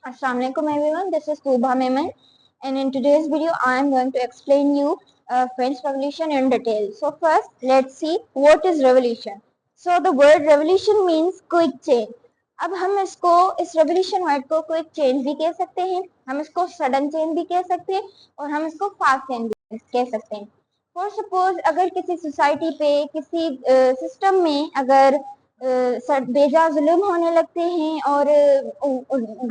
Assalamualaikum everyone, this is Tuba Meman, and in today's video I am going to explain you French Revolution in detail. So first let's see what is revolution. So the word revolution means quick change. अब हम इसको इस revolution word को quick change भी कह सकते हैं, हम इसको sudden change भी कह सकते हैं और हम इसको fast change भी कह सकते हैं. For suppose अगर किसी सोसाइटी पे किसी सिस्टम में अगर बेजा जुल्म होने लगते हैं और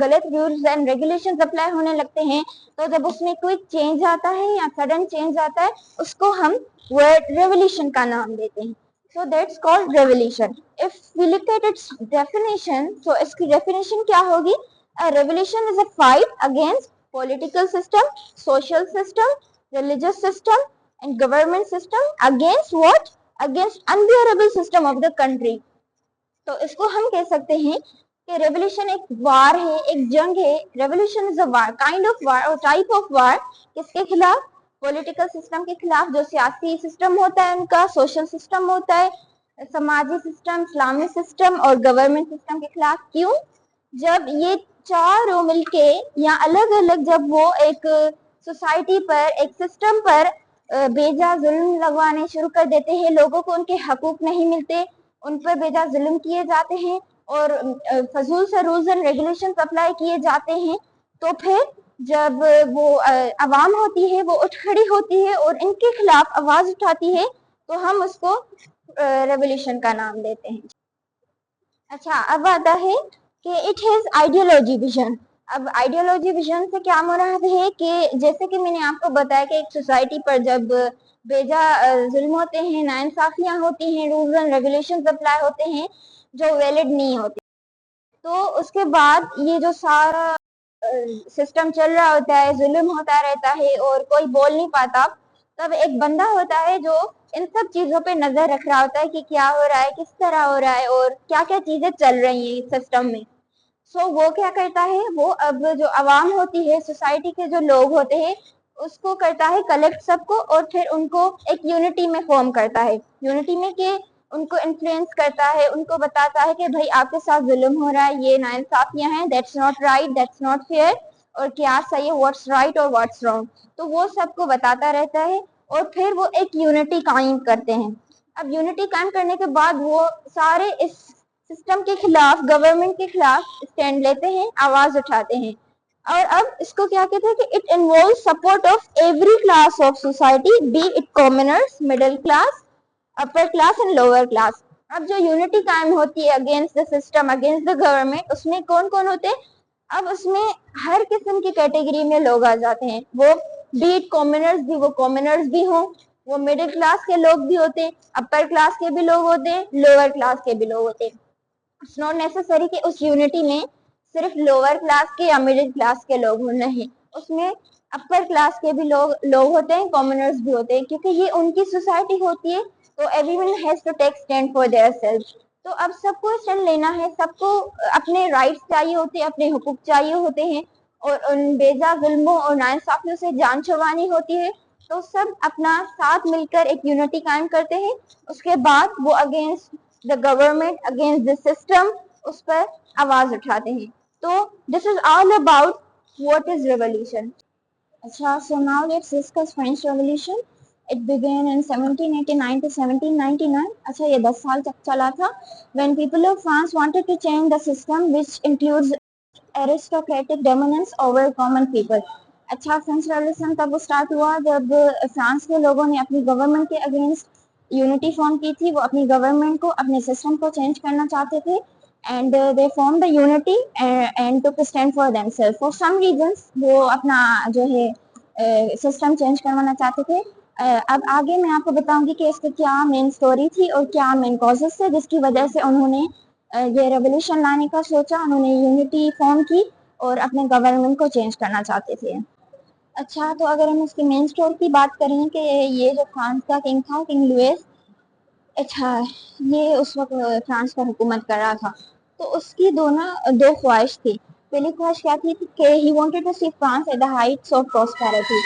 गलत रूल्स एंड रेगुलेशंस अप्लाई होने लगते हैं, तो जब उसमें क्विक चेंज आता है या सडन चेंज आता है, उसको हम वर्ड रेवोल्यूशन का नाम देते हैं. So that's called revolution. If we look at its definition, so इसकी definition क्या होगी? A revolution is a fight against political system, social system, religious system and government system against what? Against unbearable system of the country. तो इसको हम कह सकते हैं कि रेवोल्यूशन एक वार है, एक जंग है. Revolution is a war, kind of war और टाइप ऑफ वार. किसके खिलाफ? पॉलिटिकल सिस्टम के खिलाफ, जो सियासी सिस्टम होता है उनका, सोशल सिस्टम होता है, समाजी सिस्टम, इस्लामी सिस्टम और गवर्नमेंट सिस्टम के खिलाफ. क्यों? जब ये चारों मिलके या अलग अलग जब वो एक सोसाइटी पर, एक सिस्टम पर बेजा जुल्म लगवाने शुरू कर देते हैं, लोगों को उनके हकूक नहीं मिलते, उन पर बेजा जुल्म किए जाते हैं और फजूल से रूल्स एंड रेगुलेशंस अप्लाई किए जाते हैं, तो फिर जब वो अवाम होती है वो उठ खड़ी होती है और इनके खिलाफ आवाज उठाती है, तो हम उसको रेवोल्यूशन का नाम देते हैं. अच्छा, अब आता है कि इट हैज आइडियोलॉजी विजन. अब आइडियोलॉजी विजन से क्या मुराद है कि जैसे कि मैंने आपको बताया कि एक सोसाइटी पर जब बेजा जुल्म होते हैं, नाइंसाफियां होती हैं, रूल्स एंड रेगुलेशंस अप्लाई होते हैं जो वैलिड नहीं होते, तो उसके बाद ये जो सारा सिस्टम चल रहा होता है, जुल्म होता रहता है और कोई बोल नहीं पाता, तब एक बंदा होता है जो इन सब चीजों पे नजर रख रहा होता है कि क्या हो रहा है, किस तरह हो रहा है और क्या क्या चीजें चल रही हैं इस सिस्टम में. सो वो क्या करता है, वो अब जो आवाम होती है, सोसाइटी के जो लोग होते हैं, उसको करता है कलेक्ट सबको और फिर उनको एक यूनिटी में फॉर्म करता है. यूनिटी में कि उनको इन्फ्लुएंस करता है, उनको बताता है कि भाई आपके साथ जुल्म हो रहा है, ये नाइंसाफियां हैं, that's not right, that's not fair, और क्या सही है, व्हाट्स राइट और व्हाट्स रॉन्ग. तो वो सबको बताता रहता है और फिर वो एक यूनिटी कायम करते हैं. अब यूनिटी कायम करने के बाद वो सारे इस सिस्टम के खिलाफ, गवर्नमेंट के खिलाफ स्टैंड लेते हैं, आवाज उठाते हैं. और अब इसको क्या कहते हैं कि it involve support of every class of society, B it commoners, middle class, upper class and lower class. अब जो यूनिटी कायम होती है against the system, against the government, उसमें कौन कौन होते हैं? अब उसमें हर किस्म की कैटेगरी में लोग आ जाते हैं. वो बीट कॉमनर्स भी, वो कॉमनर्स भी हों, वो मिडिल क्लास के लोग भी होते हैं, अपर क्लास के भी लोग होते हैं, लोअर क्लास के भी लोग होते हैं. इट्स नॉट नेसेसरी कि उस यूनिटी में सिर्फ लोअर क्लास के या मिडिल क्लास के लोग होने हैं, उसमें अपर क्लास के भी लोग होते हैं, कॉमनर्स भी होते हैं, क्योंकि ये उनकी सोसाइटी होती है, तो everyone has to take stand for their self. तो अब सबको स्टैंड लेना है, सबको अपने राइट्स चाहिए होते हैं, अपने हुकूक चाहिए होते हैं और उन बेजा जुल्मों और नाइंसाफियों से जान छुड़वानी होती है. तो सब अपना साथ मिलकर एक यूनिटी कायम करते हैं. उसके बाद वो against the government, against the system, उस पर आवाज उठाते हैं. तो this is all about what is revolution. अच्छा, so now let's discuss French Revolution. It began in 1789 to 1799. अच्छा, ये 10 साल तक चला था. When people of France wanted to change the system, which includes aristocratic dominance over common people. अच्छा, French revolution तब start हुआ जब फ्रांस के लोगों ने अपनी गवर्नमेंट के अगेंस्ट यूनिटी फॉर्म की थी. वो अपनी गवर्नमेंट को, अपने सिस्टम को चेंज करना चाहते थे, and they formed the unity and took a stand for themselves. For some reasons वो अपना जो है सिस्टम चेंज करवाना चाहते थे. अब आगे मैं आपको बताऊंगी कि इसकी क्या मेन स्टोरी थी और क्या मेन कॉजेस थे जिसकी वजह से उन्होंने ये रेवोल्यूशन लाने का सोचा. उन्होंने यूनिटी फॉर्म की और अपने गवर्नमेंट को चेंज करना चाहते थे. अच्छा, तो अगर हम इसकी मेन स्टोरी की बात करें कि ये जो फ्रांस का किंग था, किंग लुइस, अच्छा, ये उस वक्त फ्रांस पर हुकूमत कर रहा था. तो उसकी दो ख्वाहिश थी. पहली ख्वाहिश क्या थी कि he wanted to see France at the heights of prosperity.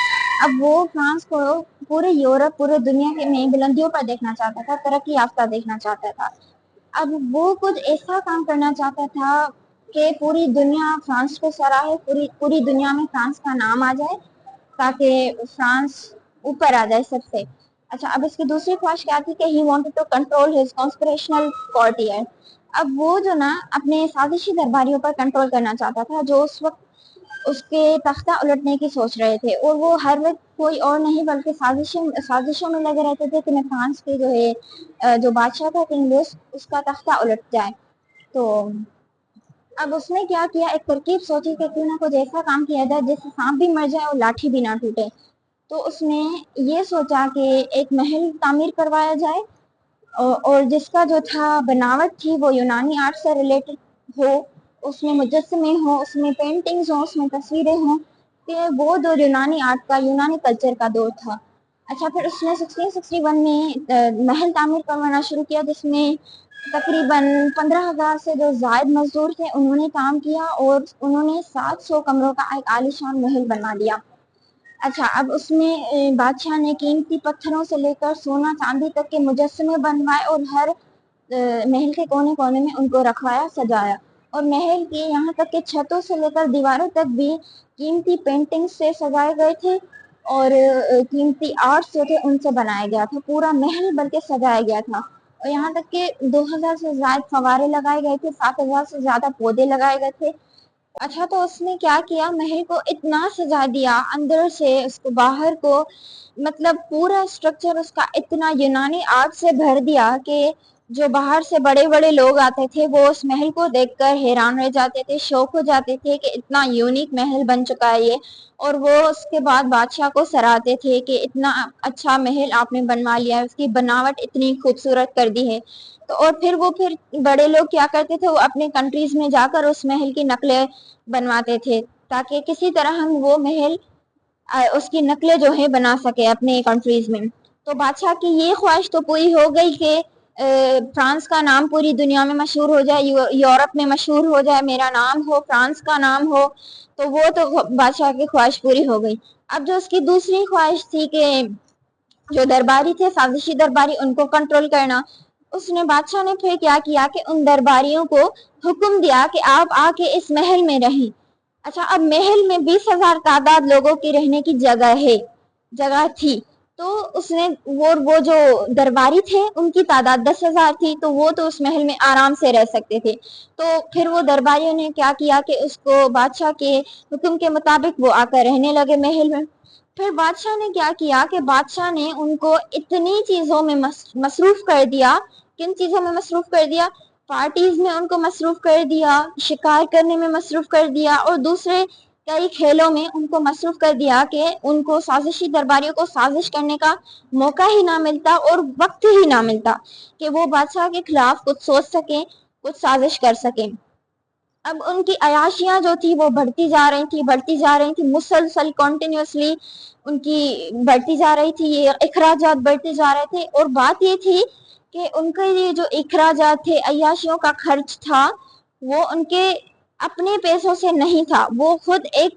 अब वो फ्रांस को पूरे यूरोप, पूरे दुनिया के में बुलंदियों पर देखना चाहता था, तरक्की याफ्ता देखना चाहता था. अब वो कुछ ऐसा काम करना चाहता था کہ پوری دنیا فرانس کو سراہے, پوری دنیا میں فرانس کا نام آ جائے تاکہ فرانس اوپر آ جائے سب سے. اچھا, اب اس کی دوسری خواہش کیا تھی کہ he wanted to control his conspirational courtier. اب وہ جو نا اپنے سازشی درباریوں پر کنٹرول کرنا چاہتا تھا جو اس وقت اس کے تختہ الٹنے کی سوچ رہے تھے, اور وہ ہر وقت کوئی اور نہیں بلکہ سازشوں میں لگے رہتے تھے کہ میں فرانس کے جو بادشاہ تھا کنگ لوئس, اس کا تختہ الٹ جائے. تو اب اس نے کیا کیا, ایک ترکیب سوچی کہ کیوں نہ کچھ ایسا کام کیا جائے جس سے سانپ بھی مر جائے اور لاٹھی بھی نہ ٹوٹے. تو اس نے یہ سوچا کہ ایک محل تعمیر کروایا جائے اور جس کا جو تھا بناوٹ تھی وہ یونانی آرٹ سے ریلیٹڈ ہو, اس میں مجسمے ہوں, اس میں پینٹنگز ہوں, اس میں تصویریں ہوں, کہ وہ دور یونانی آرٹ کا, یونانی کلچر کا دور تھا. اچھا, پھر اس نے 1661 میں محل تعمیر کروانا شروع کیا جس میں تقریباً 15,000 سے جو زائد مزدور تھے انہوں نے کام کیا اور انہوں نے 700 کمروں کا ایک عالیشان محل بنا دیا. اچھا, اب اس میں بادشاہ نے قیمتی پتھروں سے لے کر سونا چاندی تک کے مجسمے بنوائے اور ہر محل کے کونے کونے میں ان کو رکھوایا, سجایا, اور محل کی یہاں تک کہ چھتوں سے لے کر دیواروں تک بھی قیمتی پینٹنگ سے سجائے گئے تھے اور قیمتی آرٹس جو تھے ان سے بنایا گیا تھا. پورا محل بلکہ سجایا گیا تھا, اور یہاں تک کہ 2,000 سے زائد فوارے لگائے گئے تھے, 7,000 سے زیادہ پودے لگائے گئے تھے. اچھا, تو اس نے کیا کیا, محل کو اتنا سجا دیا اندر سے اس کو باہر کو, مطلب پورا اسٹرکچر اس کا اتنا یونانی آرٹ سے بھر دیا کہ جو باہر سے بڑے بڑے لوگ آتے تھے وہ اس محل کو دیکھ کر حیران رہ جاتے تھے, شوق ہو جاتے تھے کہ اتنا یونیک محل بن چکا ہے یہ. اور وہ اس کے بعد بادشاہ کو سراہتے تھے کہ اتنا اچھا محل آپ نے بنوا لیا ہے, اس کی بناوٹ اتنی خوبصورت کر دی ہے. تو اور پھر بڑے لوگ کیا کرتے تھے, وہ اپنے کنٹریز میں جا کر اس محل کی نقلیں بنواتے تھے تاکہ کسی طرح ہم وہ محل اس کی نقلیں جو ہے بنا سکے اپنے کنٹریز میں. تو بادشاہ کی یہ خواہش تو پوری ہو گئی کہ فرانس کا نام پوری دنیا میں مشہور ہو جائے, یورپ میں مشہور ہو جائے, میرا نام ہو, فرانس کا نام ہو. تو وہ تو بادشاہ کی خواہش پوری ہو گئی. اب جو اس کی دوسری خواہش تھی کہ جو درباری تھے, سازشی درباری, ان کو کنٹرول کرنا, اس نے بادشاہ نے پھر کیا کیا کہ ان درباریوں کو حکم دیا کہ آپ آ کے اس محل میں رہیں. اچھا, اب محل میں 20,000 تعداد لوگوں کی رہنے کی جگہ تھی, تو اس نے وہ جو درباری تھے ان کی تعداد 10,000 تھی, تو وہ تو اس محل میں آرام سے رہ سکتے تھے. تو پھر وہ درباریوں نے کیا کیا کہ اس کو بادشاہ کے حکم کے مطابق وہ آ کر رہنے لگے محل میں. پھر بادشاہ نے کیا کیا کہ بادشاہ نے ان کو اتنی چیزوں میں مصروف کر دیا. کن چیزوں میں مصروف کر دیا؟ پارٹیز میں ان کو مصروف کر دیا, شکار کرنے میں مصروف کر دیا, اور دوسرے کئی کھیلوں میں ان کو مصروف کر دیا کہ ان کو سازشی درباریوں کو سازش کرنے کا موقع ہی نہ ملتا اور وقت ہی نہ ملتا کہ وہ بادشاہ کے خلاف کچھ سوچ سکیں, کچھ سازش کر سکیں. اب ان کی عیاشیاں جو تھی وہ بڑھتی جا رہی تھی مسلسل, کنٹینیوسلی ان کی بڑھتی جا رہی تھی, یہ اخراجات بڑھتے جا رہے تھے. اور بات یہ تھی کہ ان کے یہ جو اخراجات تھے, عیاشیوں کا خرچ تھا, وہ ان کے اپنے پیسوں سے نہیں تھا, وہ خود ایک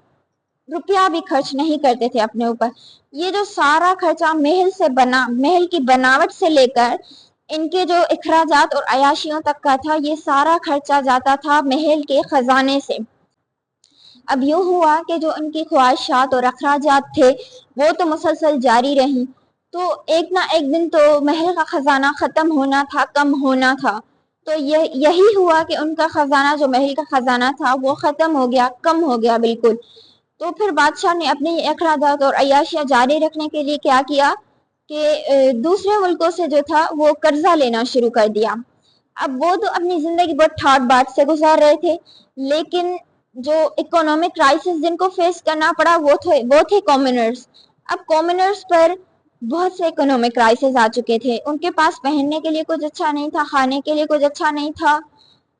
روپیہ بھی خرچ نہیں کرتے تھے اپنے اوپر. یہ جو سارا خرچہ محل کی بناوٹ سے لے کر ان کے جو اخراجات اور عیاشیوں تک کا تھا, یہ سارا خرچہ جاتا تھا محل کے خزانے سے. اب یوں ہوا کہ جو ان کی خواہشات اور اخراجات تھے وہ تو مسلسل جاری رہیں, تو ایک نہ ایک دن تو محل کا خزانہ ختم ہونا تھا, کم ہونا تھا. تو یہی ہوا کہ ان کا خزانہ, جو محل کا خزانہ تھا, وہ ختم ہو گیا, کم ہو گیا بالکل. تو پھر بادشاہ نے اپنے اخراجات اور عیاشیاں جاری رکھنے کے لیے کیا کیا کہ دوسرے ملکوں سے جو تھا وہ قرضہ لینا شروع کر دیا. اب وہ تو اپنی زندگی بہت ٹھاٹ باٹ سے گزار رہے تھے, لیکن جو اکنامک کرائسس جن کو فیس کرنا پڑا وہ تھے کامنرز. اب کامنرز پر بہت سے اکنامک کرائسس آ چکے تھے, ان کے پاس پہننے کے لیے کچھ اچھا نہیں تھا, کھانے کے لیے کچھ اچھا نہیں تھا,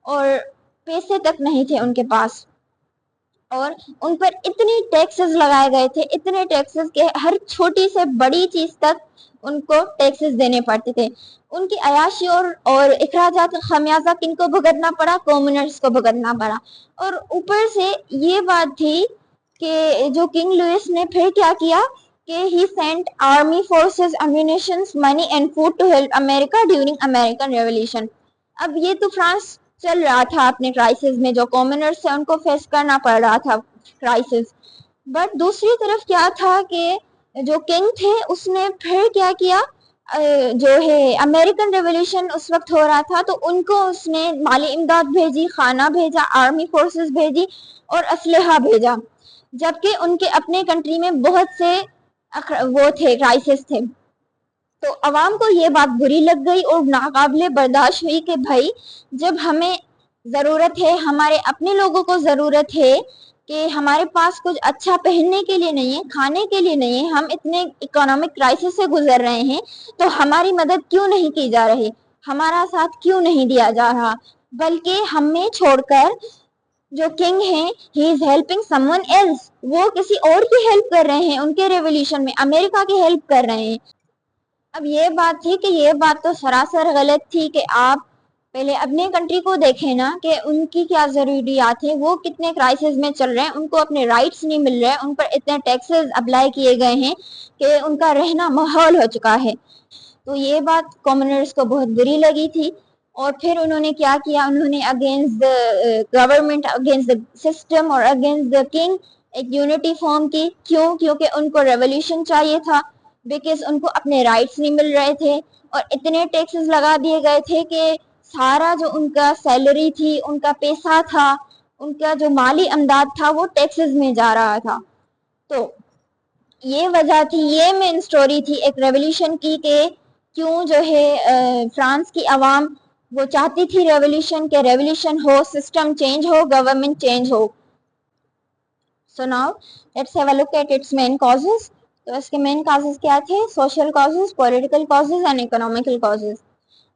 اور پیسے تک نہیں تھے ان کے پاس. اور ان پر اتنی ٹیکسز لگائے گئے تھے, اتنے ٹیکسز کہ ہر چھوٹی سے بڑی چیز تک ان کو ٹیکسز دینے پڑتے تھے. ان کی عیاشی اور اخراجات خمیازہ کن کو بھگتنا پڑا؟ کامنرز کو بھگتنا پڑا. اور اوپر سے یہ بات تھی کہ جو کنگ لوئس نے پھر کیا کیا کہ he sent army forces, ammunition, money and food to help America during American Revolution. اب یہ تو فرانس चल रहा था अपने क्राइसिस में, जो कॉमनर्स थे उनको फेस करना पड़ रहा था क्राइसिस। बट दूसरी तरफ क्या था कि जो किंग थे उसने फिर क्या किया, जो है अमेरिकन रेवोल्यूशन उस वक्त हो रहा था, तो उनको उसने माली इमदाद भेजी, खाना भेजा, आर्मी फोर्सेस भेजी और असलहा भेजा, जबकि उनके अपने कंट्री में बहुत से वो थे, क्राइसिस थे। तो अवाम को ये बात बुरी लग गई और नाकाबिले बर्दाश्त हुई कि भाई जब हमें ज़रूरत है, हमारे अपने लोगों को ज़रूरत है कि हमारे पास कुछ अच्छा पहनने के लिए नहीं है, खाने के लिए नहीं है, हम इतने इकोनॉमिक क्राइसिस से गुजर रहे हैं, तो हमारी मदद क्यों नहीं की जा रही, हमारा साथ क्यों नहीं दिया जा रहा, बल्कि हमें छोड़कर जो किंग है he is helping someone else, वो किसी और की हेल्प कर रहे हैं, उनके रेवोल्यूशन में अमेरिका की हेल्प कर रहे हैं। अब ये बात थी कि ये बात तो सरासर गलत थी कि आप पहले अपने कंट्री को देखें ना कि उनकी क्या ज़रूरियात है, वो कितने क्राइसिस में चल रहे हैं, उनको अपने राइट्स नहीं मिल रहे हैं, उन पर इतने टैक्सेस अप्लाई किए गए हैं कि उनका रहना माहौल हो चुका है। तो ये बात कॉमनर्स को बहुत बुरी लगी थी और फिर उन्होंने क्या किया, उन्होंने against the government, against the system और अगेंस्ट द किंग एक यूनिटी फॉर्म की। क्यों? क्योंकि उनको रेवोल्यूशन चाहिए था, बिकॉज उनको अपने राइट्स नहीं मिल रहे थे और इतने टैक्सेस लगा दिए गए थे कि सारा जो उनका सैलरी थी, उनका पैसा था, उनका जो माली अमदाद था वो टैक्सेस में जा रहा था। तो ये वजह थी, ये मेन स्टोरी थी एक रेवोल्यूशन की कि क्यों जो है फ्रांस की आवाम वो चाहती थी रेवोल्यूशन के, रेवोल्यूशन हो, सिस्टम चेंज हो, गवर्नमेंट चेंज हो। So now let's have a look at its main causes. तो इसके मेन कॉजेस क्या थे? Social causes, political causes and economical causes.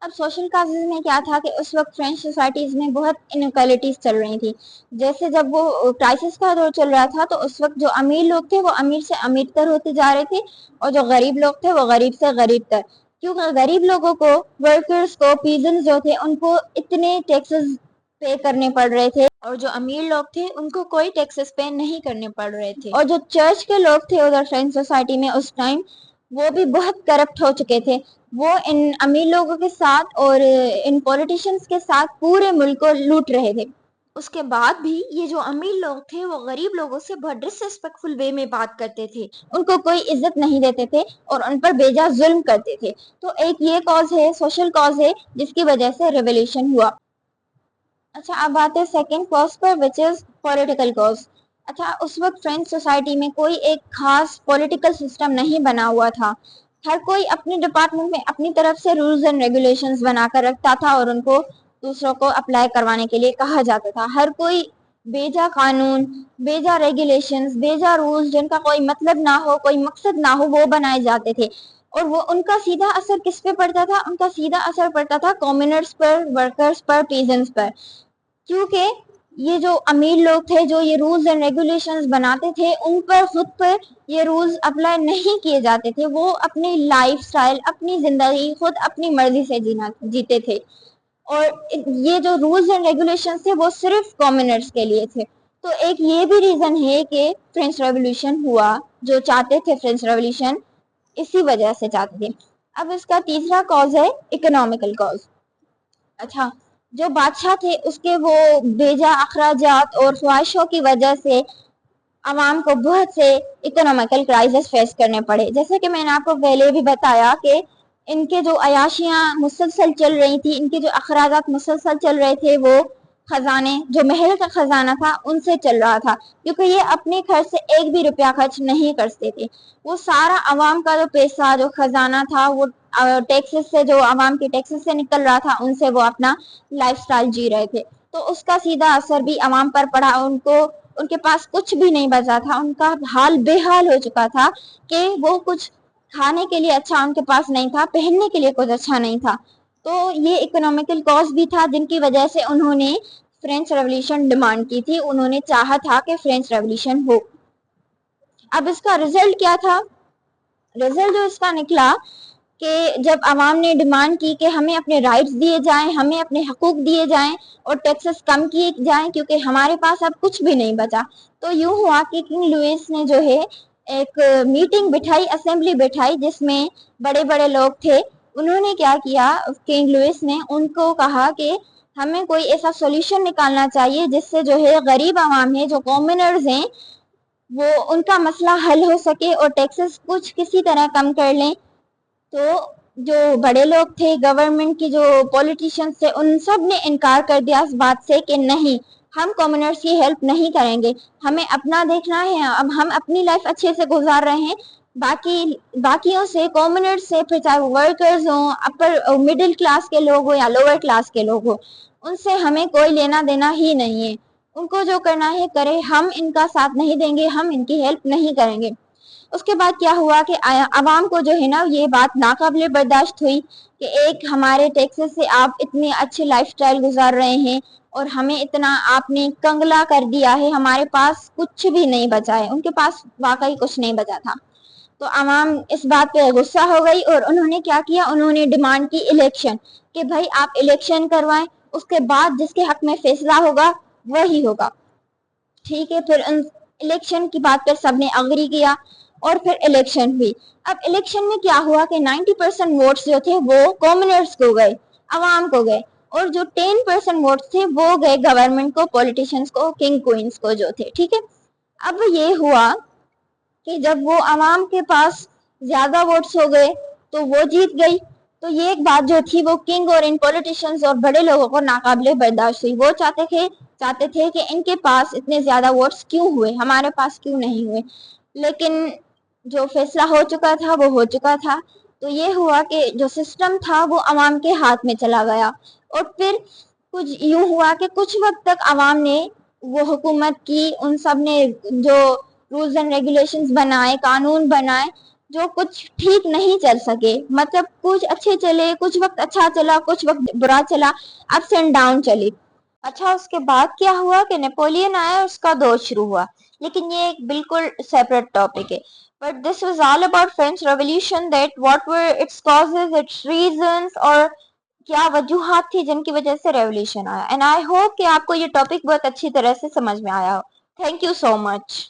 अब सोशल काजेज में क्या था कि उस वक्त फ्रेंच सोसाइटीज में बहुत इनक्वालिटीज चल रही थी। जैसे जब वो क्राइसिस का दौर चल रहा था तो उस वक्त जो अमीर लोग थे वो अमीर से अमीर तर होते जा रहे थे और जो गरीब लोग थे वो गरीब से गरीब तर। क्योंकि गरीब लोगों को, वर्कर्स को, पीजन्स जो थे उनको इतने टैक्सेस पे करने पड़ रहे थे और जो अमीर लोग थे उनको कोई टैक्सेस पे नहीं करने पड़ रहे थे। और जो चर्च के लोग थे उधर फ्रेंच सोसाइटी में उस टाइम, वो भी बहुत करप्ट हो चुके थे। वो इन अमीर लोगों के साथ और इन पॉलिटिशियंस के साथ पूरे मुल्क को लूट रहे थे। उसके बाद भी ये जो अमीर लोग थे वो गरीब लोगों से बहुत डिसरिस्पेक्टफुल वे में बात करते थे, उनको कोई इज्जत नहीं देते थे और उन पर बेजा जुल्म करते थे। तो एक ये कॉज है, सोशल कॉज है, जिसकी वजह से रेवोल्यूशन हुआ। अच्छा, अब आते हैं सेकेंड कॉज पर, विच इज पॉलिटिकल कॉज। अच्छा, उस वक्त फ्रेंच सोसाइटी में कोई एक खास पॉलिटिकल सिस्टम नहीं बना हुआ था। हर कोई अपने डिपार्टमेंट में अपनी तरफ से रूल्स एंड रेगुलेशंस बनाकर रखता था और उनको दूसरों को अप्लाई करवाने के लिए कहा जाता था। हर कोई बेजा कानून, बेजा रेगुलेशंस, बेजा रूल्स जिनका कोई मतलब ना हो, कोई मकसद ना हो, वो बनाए जाते थे। और वो उनका सीधा असर किस पे पड़ता था? उनका सीधा असर पड़ता था कॉमनर्स पर, वर्कर्स पर, पीजेंट्स पर। क्योंकि ये जो अमीर लोग थे जो ये रूल्स एंड रेगुलेशंस बनाते थे, उन पर खुद पर ये रूल्स अप्लाई नहीं किए जाते थे। वो अपनी लाइफ स्टाइल, अपनी जिंदगी खुद अपनी मर्जी से जीते थे और ये जो रूल्स एंड रेगुलेशंस थे वो सिर्फ कॉमनर्स के लिए थे। तो एक ये भी रीजन है कि फ्रेंच रेवोल्यूशन हुआ, जो चाहते थे फ्रेंच रेवोल्यूशन इसी वजह से चाहते थे। अब इसका तीसरा कॉज है इकोनॉमिकल कॉज। अच्छा, जो बादशाह थे उसके वो बेजा अखराजात और ख्वाहिशों की वजह से आवाम को बहुत से इकोनॉमिकल क्राइसिस फेस करने पड़े। जैसे कि मैंने आपको पहले भी बताया कि इनके जो अयाशियां मुसलसल चल रही थी, इनके जो अखराजात मुसलसल चल रहे थे, वो खजाने, जो महल का खजाना था उनसे चल रहा था, क्योंकि ये अपने खर्च से एक भी रुपया खर्च नहीं करते थे। वो सारा आवाम का जो पैसा, जो खजाना था, वो टैक्सेस से, जो आवाम के टैक्सेस से निकल रहा था, उनसे वो अपना लाइफस्टाइल जी रहे थे। तो उसका सीधा असर भी आवाम पर पड़ा। उनको, उनके पास कुछ भी नहीं बचा था, उनका हाल बेहाल हो चुका था कि वो कुछ खाने के लिए अच्छा उनके पास नहीं था, पहनने के लिए कुछ अच्छा नहीं था। तो ये इकोनॉमिकल कॉज भी था जिनकी वजह से उन्होंने फ्रेंच रेवोल्यूशन डिमांड की थी, उन्होंने चाहा था कि फ्रेंच रेवोल्यूशन हो। अब इसका रिजल्ट क्या था? रिजल्ट जो इसका निकला कि जब आवाम ने डिमांड की कि हमें अपने राइट्स दिए जाएं, हमें अपने हकूक दिए जाएं और टैक्सेस कम किए जाएं क्योंकि हमारे पास अब कुछ भी नहीं बचा, तो यूं हुआ कि किंग लुइस ने जो है एक मीटिंग बिठाई, असेंबली बिठाई, जिसमें बड़े बड़े लोग थे। उन्होंने क्या किया, किंग लुइस ने उनको कहा कि ہمیں کوئی ایسا سولوشن نکالنا چاہیے جس سے جو ہے غریب عوام ہے، جو کامنرز ہیں، وہ ان کا مسئلہ حل ہو سکے اور ٹیکسز کچھ کسی طرح کم کر لیں. تو جو بڑے لوگ تھے، گورنمنٹ کی جو پولیٹیشینز تھے، ان سب نے انکار کر دیا اس بات سے کہ نہیں، ہم کامنرز کی ہیلپ نہیں کریں گے، ہمیں اپنا دیکھنا ہے، اب ہم اپنی لائف اچھے سے گزار رہے ہیں، باقیوں سے، کامنرز سے، پھر چاہے ورکرز ہوں، اپر مڈل کلاس کے لوگ ہوں یا لوور کلاس کے لوگ ہوں، ان سے ہمیں کوئی لینا دینا ہی نہیں ہے. ان کو جو کرنا ہے کرے، ہم ان کا ساتھ نہیں دیں گے، ہم ان کی ہیلپ نہیں کریں گے. اس کے بعد کیا ہوا کہ عوام کو جو ہے نا یہ بات ناقابل برداشت ہوئی کہ ایک ہمارے ٹیکسز سے آپ اتنی اچھی لائف سٹائل گزار رہے ہیں اور ہمیں اتنا آپ نے کنگلا کر دیا ہے، ہمارے پاس کچھ بھی نہیں بچا ہے. ان کے پاس واقعی کچھ نہیں بچا تھا. تو عوام اس بات پہ غصہ ہو گئی اور انہوں نے کیا کیا، انہوں نے ڈیمانڈ کی الیکشن، کہ بھائی آپ الیکشن کروائیں، اس کے بعد جس کے حق میں فیصلہ ہوگا وہی ہوگا. ٹھیک ہے، پھر الیکشن کی بات پر سب نے اگری کیا اور پھر الیکشن ہوئی. اب الیکشن میں کیا ہوا کہ 90% ووٹس جو تھے وہ کامنرز کو گئے، عوام کو گئے، اور جو 10% ووٹس تھے وہ گئے گورنمنٹ کو، پولیٹیشینز کو، کنگ کوئنز کو جو تھے. ٹھیک ہے، اب یہ ہوا کہ جب وہ عوام کے پاس زیادہ ووٹس ہو گئے تو وہ جیت گئی. تو یہ ایک بات جو تھی وہ کنگ اور ان پولیٹیشینز اور بڑے لوگوں کو ناقابل برداشت ہوئی. وہ چاہتے تھے کہ ان کے پاس اتنے زیادہ ووٹس کیوں ہوئے، ہمارے پاس کیوں نہیں ہوئے. لیکن جو فیصلہ ہو چکا تھا وہ ہو چکا تھا. تو یہ ہوا کہ جو سسٹم تھا وہ عوام کے ہاتھ میں چلا گیا. اور پھر کچھ یوں ہوا کہ کچھ وقت تک عوام نے وہ حکومت کی، ان سب نے جو رولز اینڈ ریگولیشنز بنائے، قانون بنائے، جو کچھ ٹھیک نہیں چل سکے. مطلب کچھ اچھے چلے، کچھ وقت اچھا چلا، کچھ وقت برا چلا، اپس اینڈ ڈاؤن چلی. اچھا، اس کے بعد کیا ہوا کہ نیپولین آیا، اس کا دور شروع ہوا. لیکن یہ ایک بالکل سیپریٹ ٹاپک ہے. But this was all about French Revolution, that what were its causes, its reasons, اور کیا وجوہات تھی جن کی وجہ سے ریولیوشن آیا. And I hope کہ آپ کو یہ ٹاپک بہت اچھی طرح سے سمجھ میں آیا ہو. Thank you so much.